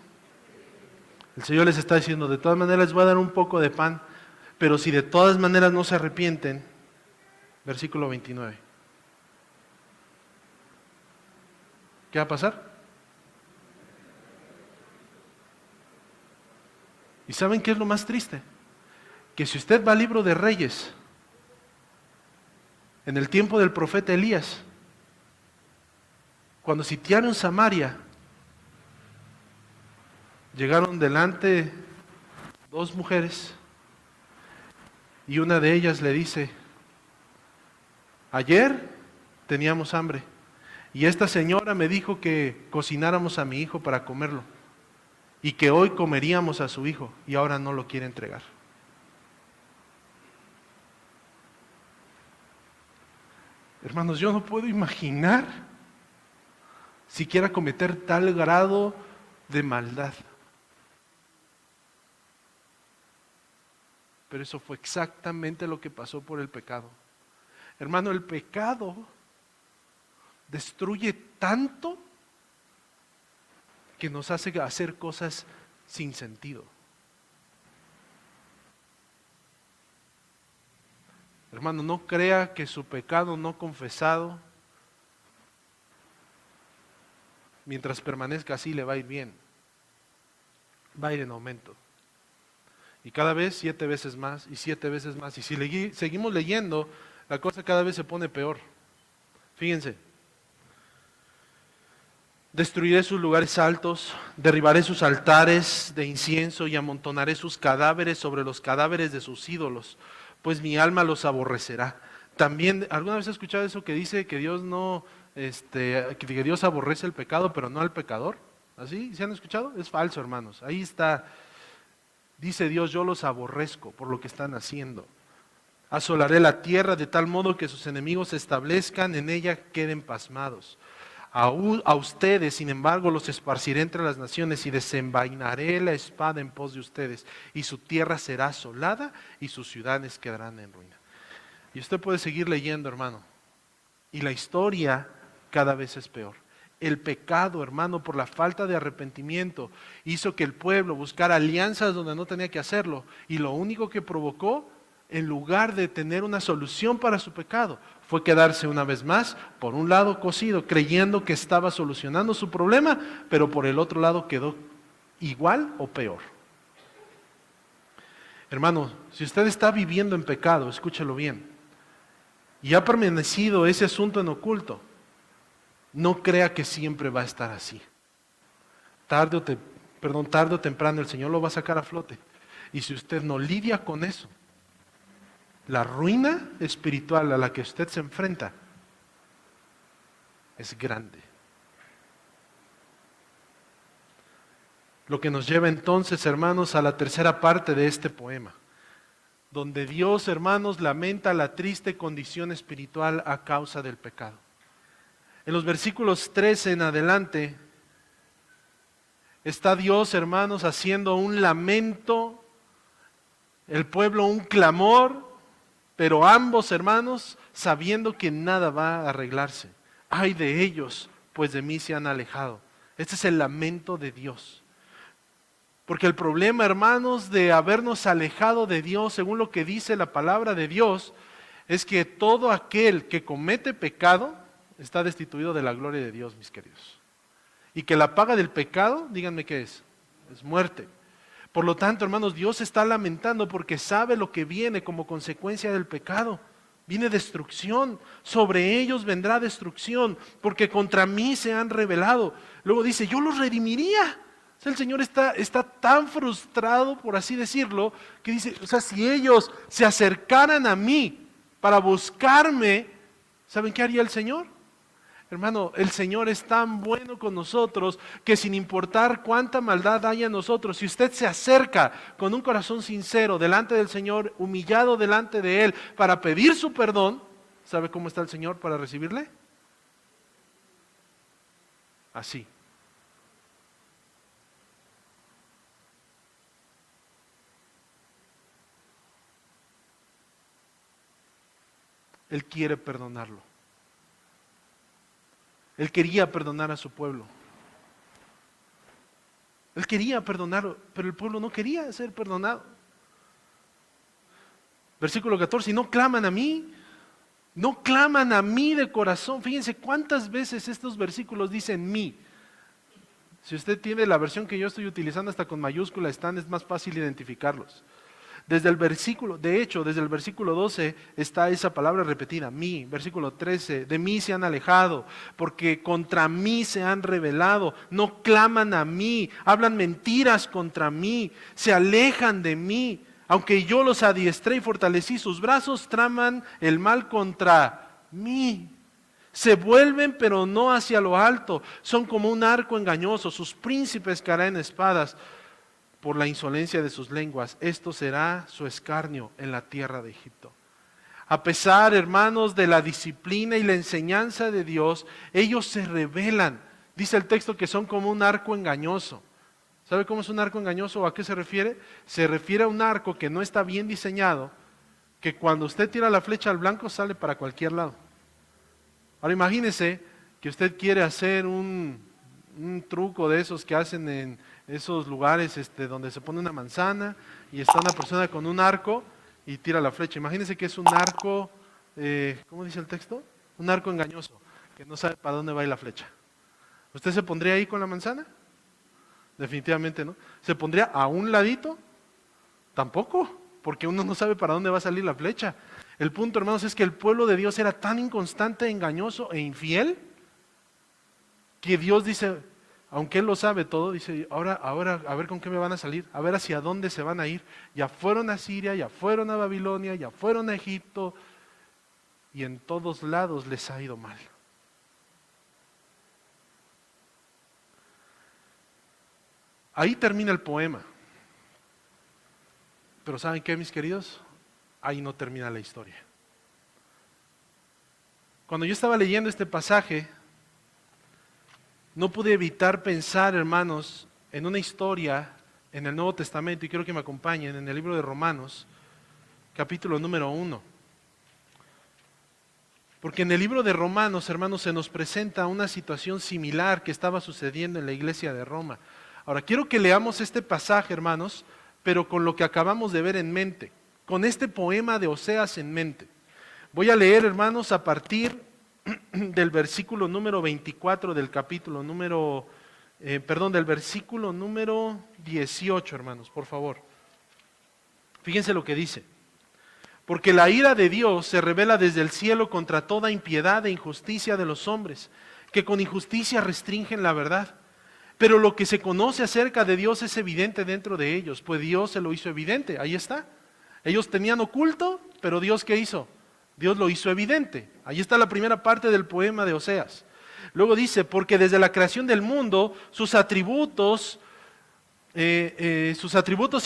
El Señor les está diciendo, de todas maneras les voy a dar un poco de pan, pero si de todas maneras no se arrepienten, versículo 29. ¿Qué va a pasar? ¿Y saben qué es lo más triste? Que si usted va al libro de Reyes, en el tiempo del profeta Elías, cuando sitiaron Samaria, llegaron delante 2 mujeres y una de ellas le dice, ayer teníamos hambre Y esta señora me dijo que cocináramos a mi hijo para comerlo y que hoy comeríamos a su hijo y ahora no lo quiere entregar. Hermanos, yo no puedo imaginar siquiera cometer tal grado de maldad. Pero eso fue exactamente lo que pasó por el pecado. Hermano, el pecado destruye tanto que nos hace hacer cosas sin sentido. Hermano, no crea que su pecado no confesado, mientras permanezca así, le va a ir bien. Va a ir en aumento. Y cada vez 7 veces más y 7 veces más. Y si seguimos leyendo, la cosa cada vez se pone peor. Fíjense. Destruiré sus lugares altos, derribaré sus altares de incienso y amontonaré sus cadáveres sobre los cadáveres de sus ídolos, pues mi alma los aborrecerá. También, ¿alguna vez has escuchado eso que dice que Dios no, que Dios aborrece el pecado, pero no al pecador? ¿Así? ¿Se han escuchado? Es falso, hermanos. Ahí está. Dice Dios, yo los aborrezco por lo que están haciendo. Asolaré la tierra de tal modo que sus enemigos se establezcan, en ella queden pasmados. A ustedes, sin embargo, los esparciré entre las naciones y desenvainaré la espada en pos de ustedes, y su tierra será asolada y sus ciudades quedarán en ruina. Y usted puede seguir leyendo, hermano, y la historia cada vez es peor. El pecado, hermano, por la falta de arrepentimiento, hizo que el pueblo buscara alianzas donde no tenía que hacerlo, y lo único que provocó, en lugar de tener una solución para su pecado, fue quedarse una vez más, por un lado cosido, creyendo que estaba solucionando su problema, pero por el otro lado quedó igual o peor. Hermano, si usted está viviendo en pecado, escúchelo bien, y ha permanecido ese asunto en oculto, no crea que siempre va a estar así. Tarde o temprano el Señor lo va a sacar a flote. Y si usted no lidia con eso, la ruina espiritual a la que usted se enfrenta es grande. Lo que nos lleva entonces, hermanos, a la tercera parte de este poema, donde Dios, hermanos, lamenta la triste condición espiritual a causa del pecado. En los versículos 13 en adelante, está Dios, hermanos, haciendo un lamento, el pueblo un clamor, pero ambos, hermanos, sabiendo que nada va a arreglarse. Ay de ellos, pues de mí se han alejado. Este es el lamento de Dios. Porque el problema, hermanos, de habernos alejado de Dios, según lo que dice la palabra de Dios, es que todo aquel que comete pecado está destituido de la gloria de Dios, mis queridos. Y que la paga del pecado, díganme qué es muerte. Por lo tanto, hermanos, Dios está lamentando porque sabe lo que viene como consecuencia del pecado. Viene destrucción, sobre ellos vendrá destrucción, porque contra mí se han rebelado. Luego dice, yo los redimiría. O sea, el Señor está tan frustrado, por así decirlo, que dice, o sea, si ellos se acercaran a mí para buscarme, ¿saben qué haría el Señor? Hermano, el Señor es tan bueno con nosotros que sin importar cuánta maldad haya en nosotros, si usted se acerca con un corazón sincero delante del Señor, humillado delante de Él para pedir su perdón, ¿sabe cómo está el Señor para recibirle? Así. Él quiere perdonarlo. Él quería perdonar a su pueblo. Él quería perdonarlo, pero el pueblo no quería ser perdonado. Versículo 14, y no claman a mí de corazón. Fíjense cuántas veces estos versículos dicen mí. Si usted tiene la versión que yo estoy utilizando hasta con mayúscula, es más fácil identificarlos. Desde el versículo 12 está esa palabra repetida, mí. Versículo 13, de mí se han alejado, porque contra mí se han rebelado. No claman a mí, hablan mentiras contra mí, se alejan de mí. Aunque yo los adiestré y fortalecí sus brazos, traman el mal contra mí. Se vuelven, pero no hacia lo alto. Son como un arco engañoso. Sus príncipes caerán en espadas por la insolencia de sus lenguas. Esto será su escarnio en la tierra de Egipto. A pesar, hermanos, de la disciplina y la enseñanza de Dios, ellos se rebelan. Dice el texto que son como un arco engañoso. ¿Sabe cómo es un arco engañoso o a qué se refiere? Se refiere a un arco que no está bien diseñado, que cuando usted tira la flecha al blanco sale para cualquier lado. Ahora imagínese que usted quiere hacer un truco de esos que hacen en esos lugares donde se pone una manzana y está una persona con un arco y tira la flecha. Imagínese que es un arco, ¿cómo dice el texto? Un arco engañoso, que no sabe para dónde va a ir la flecha. ¿Usted se pondría ahí con la manzana? Definitivamente no. ¿Se pondría a un ladito? Tampoco, porque uno no sabe para dónde va a salir la flecha. El punto, hermanos, es que el pueblo de Dios era tan inconstante, engañoso e infiel, que Dios dice, aunque Él lo sabe todo, dice, ahora a ver con qué me van a salir, a ver hacia dónde se van a ir. Ya fueron a Siria, ya fueron a Babilonia, ya fueron a Egipto, y en todos lados les ha ido mal. Ahí termina el poema. Pero ¿saben qué, mis queridos? Ahí no termina la historia. Cuando yo estaba leyendo este pasaje, no pude evitar pensar, hermanos, en una historia en el Nuevo Testamento, y quiero que me acompañen en el libro de Romanos, capítulo número 1. Porque en el libro de Romanos, hermanos, se nos presenta una situación similar que estaba sucediendo en la iglesia de Roma. Ahora, quiero que leamos este pasaje, hermanos, pero con lo que acabamos de ver en mente, con este poema de Oseas en mente. Voy a leer, hermanos, a partir del versículo número 24 del capítulo del versículo número 18, hermanos, por favor. Fíjense lo que dice. Porque la ira de Dios se revela desde el cielo contra toda impiedad e injusticia de los hombres, que con injusticia restringen la verdad. Pero lo que se conoce acerca de Dios es evidente dentro de ellos, pues Dios se lo hizo evidente, ahí está. Ellos tenían oculto, pero Dios ¿qué hizo? Dios lo hizo evidente. Ahí está la primera parte del poema de Oseas. Luego dice, porque desde la creación del mundo, sus atributos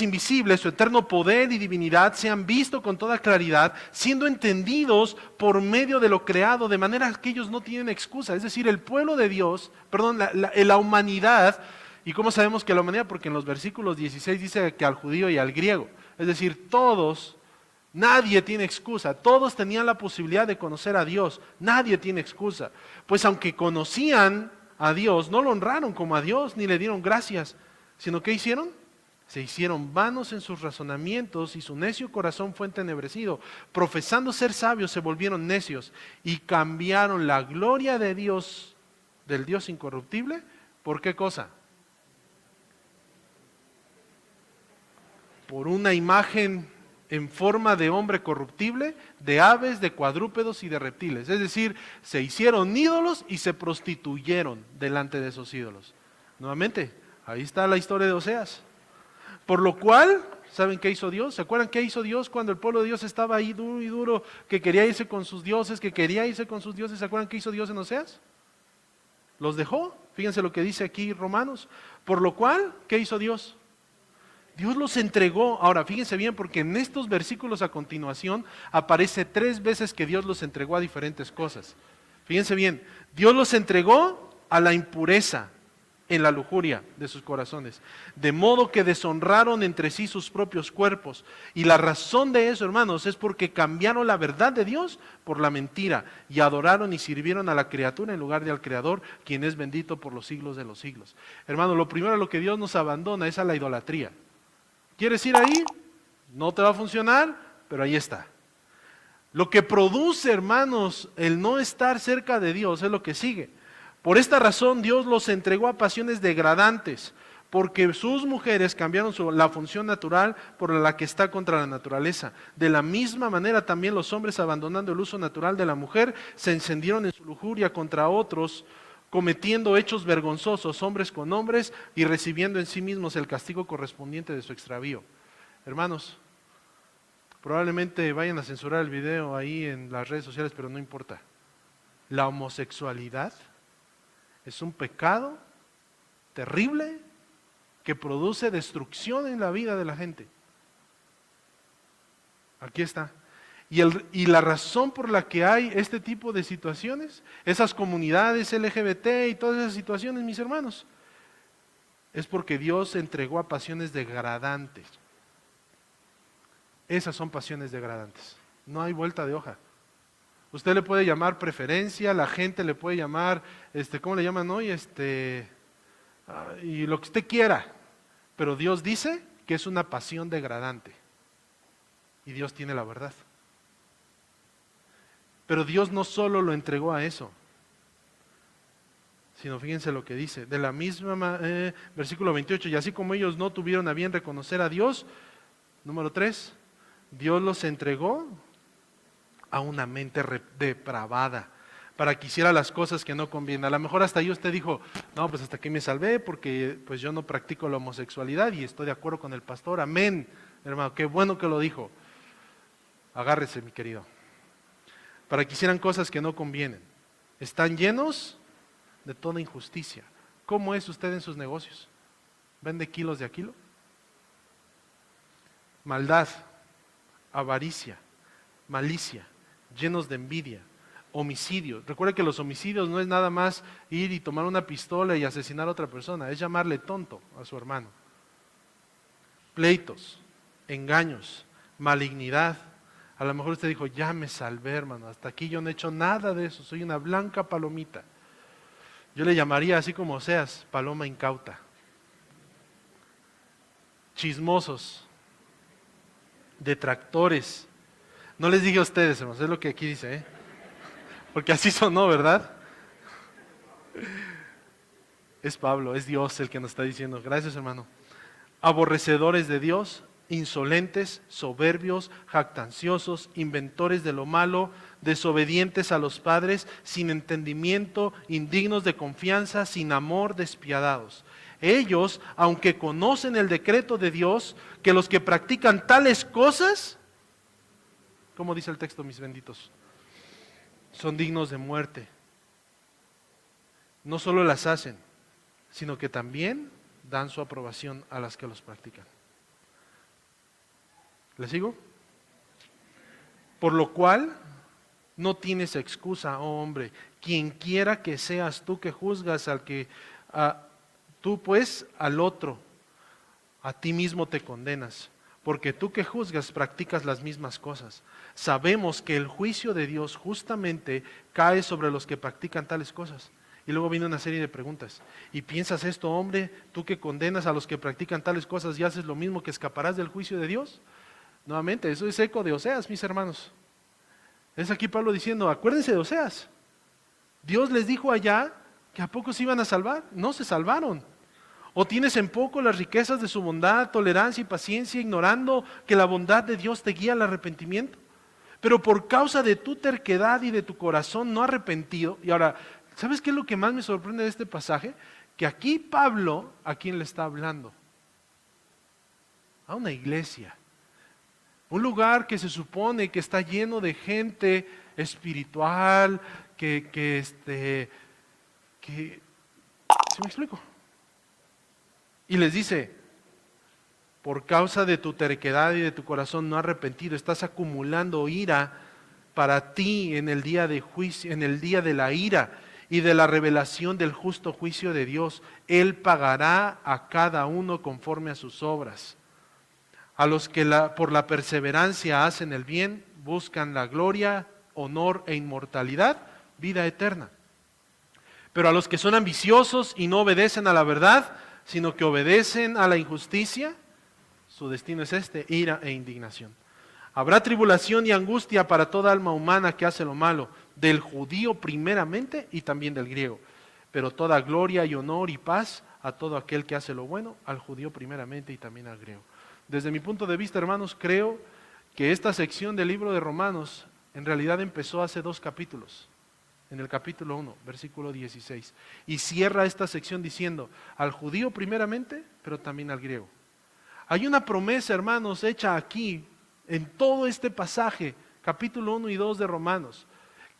invisibles, su eterno poder y divinidad se han visto con toda claridad, siendo entendidos por medio de lo creado, de manera que ellos no tienen excusa. Es decir, el pueblo de Dios, la humanidad, ¿y cómo sabemos que la humanidad? Porque en los versículos 16 dice que al judío y al griego, es decir, todos, nadie tiene excusa, todos tenían la posibilidad de conocer a Dios, nadie tiene excusa. Pues aunque conocían a Dios, no lo honraron como a Dios, ni le dieron gracias, sino ¿qué hicieron? Se hicieron vanos en sus razonamientos y su necio corazón fue entenebrecido. Profesando ser sabios se volvieron necios y cambiaron la gloria de Dios, del Dios incorruptible, ¿por qué cosa? Por una imagen en forma de hombre corruptible, de aves, de cuadrúpedos y de reptiles. Es decir, se hicieron ídolos y se prostituyeron delante de esos ídolos. Nuevamente, ahí está la historia de Oseas. Por lo cual, ¿saben qué hizo Dios? ¿Se acuerdan qué hizo Dios cuando el pueblo de Dios estaba ahí duro y duro, que quería irse con sus dioses, ¿Se acuerdan qué hizo Dios en Oseas? Los dejó. Fíjense lo que dice aquí Romanos. Por lo cual, ¿qué hizo Dios? Dios los entregó. Ahora, fíjense bien, porque en estos versículos a continuación aparece 3 veces que Dios los entregó a diferentes cosas. Fíjense bien, Dios los entregó a la impureza en la lujuria de sus corazones, de modo que deshonraron entre sí sus propios cuerpos. Y la razón de eso, hermanos, es porque cambiaron la verdad de Dios por la mentira y adoraron y sirvieron a la criatura en lugar de al Creador, quien es bendito por los siglos de los siglos. Hermano, lo primero a lo que Dios nos abandona es a la idolatría. ¿Quieres ir ahí? No te va a funcionar, pero ahí está. Lo que produce, hermanos, el no estar cerca de Dios es lo que sigue. Por esta razón Dios los entregó a pasiones degradantes, porque sus mujeres cambiaron la función natural por la que está contra la naturaleza. De la misma manera también los hombres, abandonando el uso natural de la mujer, se encendieron en su lujuria contra otros, cometiendo hechos vergonzosos, hombres con hombres, y recibiendo en sí mismos el castigo correspondiente de su extravío. Hermanos, probablemente vayan a censurar el video ahí en las redes sociales, pero no importa. la homosexualidad es un pecado terrible que produce destrucción en la vida de la gente. Aquí está. Y la razón por la que hay este tipo de situaciones, esas comunidades LGBT y todas esas situaciones, mis hermanos, es porque Dios entregó a pasiones degradantes. Esas son pasiones degradantes. No hay vuelta de hoja. Usted le puede llamar preferencia, la gente le puede llamar, ¿cómo le llaman hoy? Y lo que usted quiera. Pero Dios dice que es una pasión degradante. Y Dios tiene la verdad. Pero Dios no solo lo entregó a eso, sino fíjense lo que dice, de la misma, versículo 28, y así como ellos no tuvieron a bien reconocer a Dios, número 3, Dios los entregó a una mente depravada, para que hiciera las cosas que no convienen. A lo mejor hasta ahí usted dijo, no, pues hasta aquí me salvé, porque pues yo no practico la homosexualidad y estoy de acuerdo con el pastor, amén, hermano, qué bueno que lo dijo. Agárrese, mi querido. Para que hicieran cosas que no convienen. Están llenos de toda injusticia. ¿Cómo es usted en sus negocios? ¿Vende kilos de a kilo? Maldad, avaricia, malicia, llenos de envidia, homicidios. Recuerde que los homicidios no es nada más ir y tomar una pistola y asesinar a otra persona, es llamarle tonto a su hermano. Pleitos, engaños, malignidad. A lo mejor usted dijo, ya me salvé, hermano, hasta aquí yo no he hecho nada de eso, soy una blanca palomita. Yo le llamaría así como seas, paloma incauta. Chismosos, detractores. No les dije a ustedes, hermanos, es lo que aquí dice, ¿eh? Porque así sonó, ¿verdad? Es Pablo, es Dios el que nos está diciendo. Gracias, hermano. Aborrecedores de Dios, insolentes, soberbios, jactanciosos, inventores de lo malo, desobedientes a los padres, sin entendimiento, indignos de confianza, sin amor, despiadados. Ellos, aunque conocen el decreto de Dios, que los que practican tales cosas, como dice el texto, mis benditos, son dignos de muerte. No solo las hacen, sino que también dan su aprobación a las que los practican. ¿Le sigo? Por lo cual, no tienes excusa, oh hombre, quien quiera que seas tú que juzgas tú pues al otro, a ti mismo te condenas, porque tú que juzgas practicas las mismas cosas. Sabemos que el juicio de Dios justamente cae sobre los que practican tales cosas. Y luego viene una serie de preguntas. ¿Y piensas esto, hombre, tú que condenas a los que practican tales cosas y haces lo mismo, que escaparás del juicio de Dios? Nuevamente, eso es eco de Oseas, mis hermanos. Es aquí Pablo diciendo, acuérdense de Oseas. Dios les dijo allá que a poco se iban a salvar. No se salvaron. ¿O tienes en poco las riquezas de su bondad, tolerancia y paciencia, ignorando que la bondad de Dios te guía al arrepentimiento? Pero por causa de tu terquedad y de tu corazón no arrepentido. Y ahora, ¿sabes qué es lo que más me sorprende de este pasaje? Que aquí Pablo, ¿a quién le está hablando? A una iglesia. Un lugar que se supone que está lleno de gente espiritual, ¿sí me explico? Y les dice, por causa de tu terquedad y de tu corazón no arrepentido, estás acumulando ira para ti en el día de juicio, en el día de la ira y de la revelación del justo juicio de Dios. Él pagará a cada uno conforme a sus obras. A los que por la perseverancia hacen el bien, buscan la gloria, honor e inmortalidad, vida eterna. Pero a los que son ambiciosos y no obedecen a la verdad, sino que obedecen a la injusticia, su destino es ira e indignación. Habrá tribulación y angustia para toda alma humana que hace lo malo, del judío primeramente y también del griego. Pero toda gloria y honor y paz a todo aquel que hace lo bueno, al judío primeramente y también al griego. Desde mi punto de vista, hermanos, creo que esta sección del libro de Romanos en realidad empezó hace 2 capítulos. En el capítulo 1, versículo 16. Y cierra esta sección diciendo, al judío primeramente, pero también al griego. Hay una promesa, hermanos, hecha aquí, en todo este pasaje, capítulo 1 y 2 de Romanos,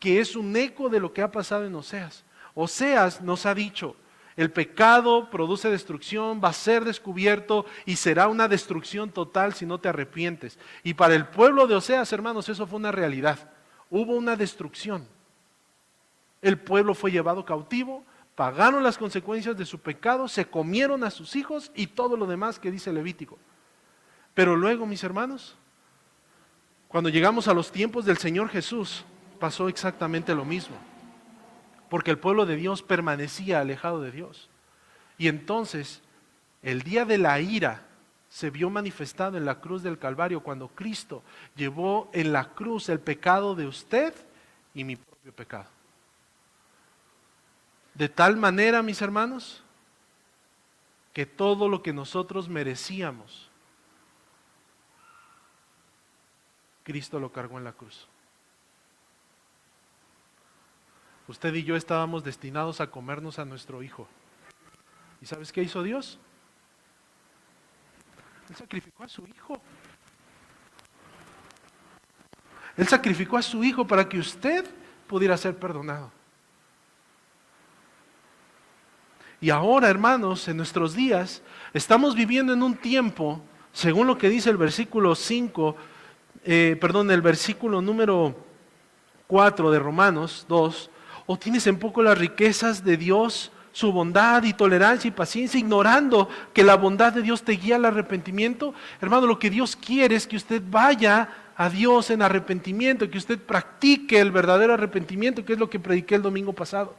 que es un eco de lo que ha pasado en Oseas. Oseas nos ha dicho, el pecado produce destrucción, va a ser descubierto y será una destrucción total si no te arrepientes. Y para el pueblo de Oseas, hermanos, eso fue una realidad. Hubo una destrucción. El pueblo fue llevado cautivo, pagaron las consecuencias de su pecado, se comieron a sus hijos y todo lo demás que dice Levítico. Pero luego, mis hermanos, cuando llegamos a los tiempos del Señor Jesús, pasó exactamente lo mismo. Porque el pueblo de Dios permanecía alejado de Dios. Y entonces, el día de la ira se vio manifestado en la cruz del Calvario, cuando Cristo llevó en la cruz el pecado de usted y mi propio pecado. De tal manera, mis hermanos, que todo lo que nosotros merecíamos, Cristo lo cargó en la cruz. Usted y yo estábamos destinados a comernos a nuestro hijo. ¿Y sabes qué hizo Dios? Él sacrificó a su hijo. Él sacrificó a su hijo para que usted pudiera ser perdonado. Y ahora, hermanos, en nuestros días, estamos viviendo en un tiempo, según lo que dice el versículo 5, el versículo número 4 de Romanos 2, o tienes en poco las riquezas de Dios, su bondad y tolerancia y paciencia, ignorando que la bondad de Dios te guía al arrepentimiento. Hermano, lo que Dios quiere es que usted vaya a Dios en arrepentimiento, que usted practique el verdadero arrepentimiento, que es lo que prediqué el domingo pasado.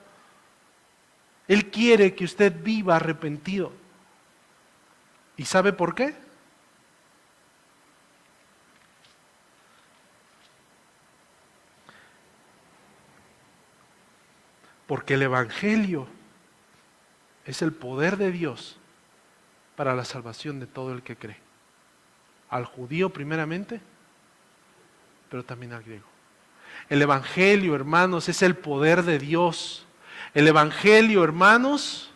Él quiere que usted viva arrepentido. ¿Y sabe por qué? Porque el Evangelio es el poder de Dios para la salvación de todo el que cree. Al judío primeramente, pero también al griego. El Evangelio, hermanos, es el poder de Dios. El Evangelio, hermanos,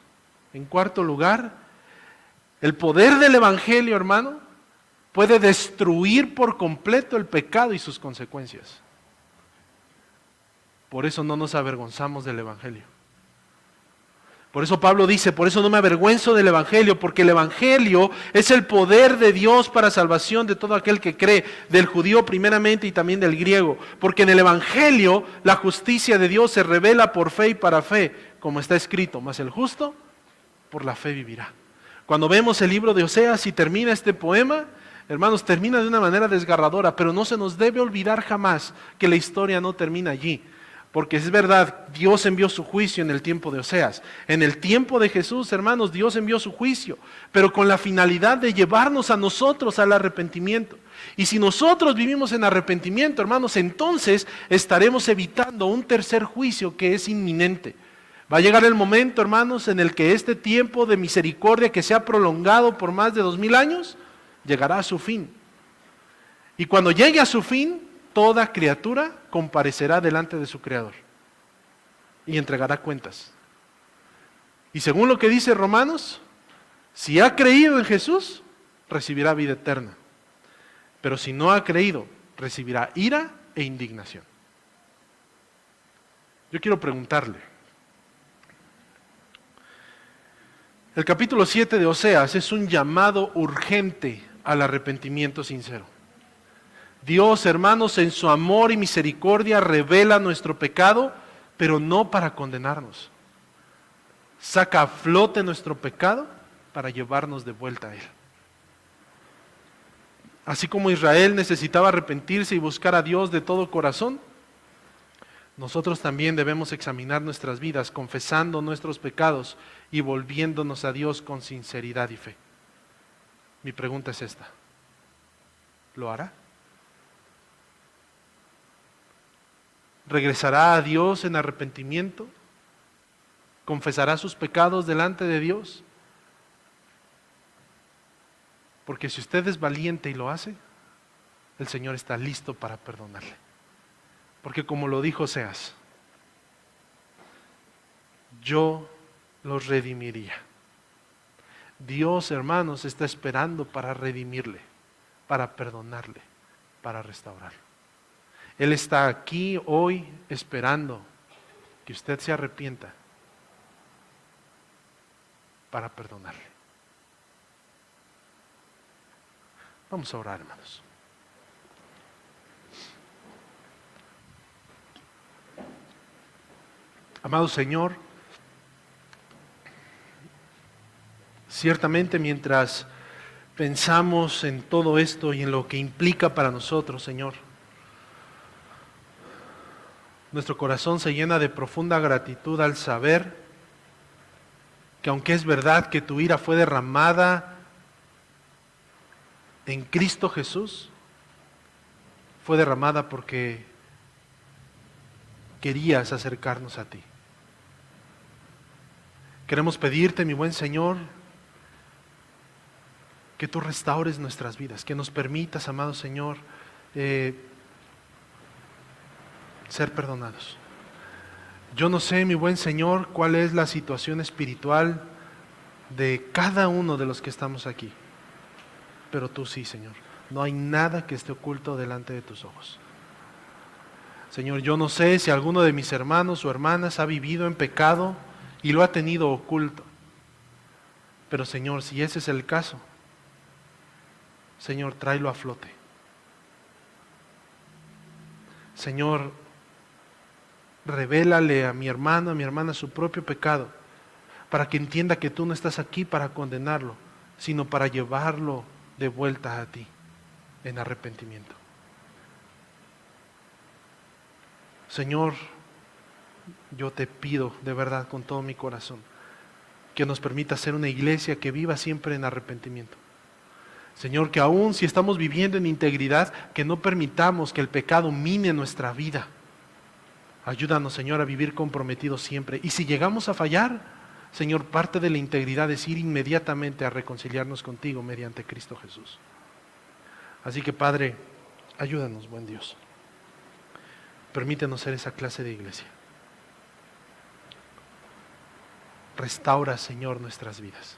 en cuarto lugar, el poder del Evangelio, hermano, puede destruir por completo el pecado y sus consecuencias. Por eso no nos avergonzamos del Evangelio. Por eso Pablo dice, por eso no me avergüenzo del Evangelio, porque el Evangelio es el poder de Dios para salvación de todo aquel que cree, del judío primeramente y también del griego. Porque en el Evangelio la justicia de Dios se revela por fe y para fe, como está escrito, mas el justo por la fe vivirá. Cuando vemos el libro de Oseas y termina este poema, hermanos, termina de una manera desgarradora, pero no se nos debe olvidar jamás que la historia no termina allí. Porque es verdad, Dios envió su juicio en el tiempo de Oseas. En el tiempo de Jesús, hermanos, Dios envió su juicio, pero con la finalidad de llevarnos a nosotros al arrepentimiento. Y si nosotros vivimos en arrepentimiento, hermanos, entonces estaremos evitando un tercer juicio que es inminente. Va a llegar el momento, hermanos, en el que este tiempo de misericordia que se ha prolongado por más de 2000 años, llegará a su fin. Y cuando llegue a su fin, toda criatura comparecerá delante de su Creador y entregará cuentas. Y según lo que dice Romanos, si ha creído en Jesús, recibirá vida eterna. Pero si no ha creído, recibirá ira e indignación. Yo quiero preguntarle, el capítulo 7 de Oseas es un llamado urgente al arrepentimiento sincero. Dios, hermanos, en su amor y misericordia revela nuestro pecado, pero no para condenarnos. Saca a flote nuestro pecado para llevarnos de vuelta a Él. Así como Israel necesitaba arrepentirse y buscar a Dios de todo corazón, nosotros también debemos examinar nuestras vidas, confesando nuestros pecados y volviéndonos a Dios con sinceridad y fe. Mi pregunta es esta: ¿lo hará? ¿Regresará a Dios en arrepentimiento? ¿Confesará sus pecados delante de Dios? Porque si usted es valiente y lo hace, el Señor está listo para perdonarle. Porque como lo dijo Oseas, yo los redimiría. Dios, hermanos, está esperando para redimirle, para perdonarle, para restaurarlo. Él está aquí hoy esperando que usted se arrepienta para perdonarle. Vamos a orar, hermanos. Amado Señor, ciertamente mientras pensamos en todo esto y en lo que implica para nosotros, Señor, nuestro corazón se llena de profunda gratitud al saber que aunque es verdad que tu ira fue derramada en Cristo Jesús, fue derramada porque querías acercarnos a ti. Queremos pedirte, mi buen Señor, que tú restaures nuestras vidas, que nos permitas, amado Señor, ser perdonados. Yo no sé, mi buen Señor, cuál es la situación espiritual de cada uno de los que estamos aquí, pero tú sí, Señor. No hay nada que esté oculto delante de tus ojos. Señor, yo no sé si alguno de mis hermanos o hermanas ha vivido en pecado y lo ha tenido oculto. Pero Señor, si ese es el caso, Señor, tráelo a flote. Señor, revélale a mi hermano, a mi hermana su propio pecado, para que entienda que tú no estás aquí para condenarlo, sino para llevarlo de vuelta a ti en arrepentimiento. Señor, yo te pido de verdad con todo mi corazón que nos permita ser una iglesia que viva siempre en arrepentimiento. Señor, que aún si estamos viviendo en integridad, que no permitamos que el pecado mine nuestra vida. Ayúdanos, Señor, a vivir comprometidos siempre. Y si llegamos a fallar, Señor, parte de la integridad es ir inmediatamente a reconciliarnos contigo mediante Cristo Jesús. Así que, Padre, ayúdanos, buen Dios. Permítenos ser esa clase de iglesia. Restaura, Señor, nuestras vidas.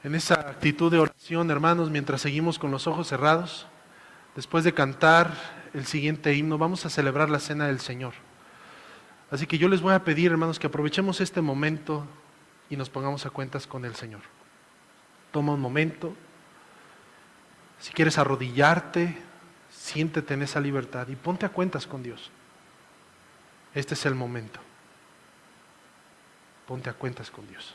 En esa actitud de oración, hermanos, mientras seguimos con los ojos cerrados, después de cantar el siguiente himno, vamos a celebrar la cena del Señor. Así que yo les voy a pedir, hermanos, que aprovechemos este momento y nos pongamos a cuentas con el Señor. Toma un momento. Si quieres arrodillarte, siéntete en esa libertad y ponte a cuentas con Dios. Este es el momento. Ponte a cuentas con Dios.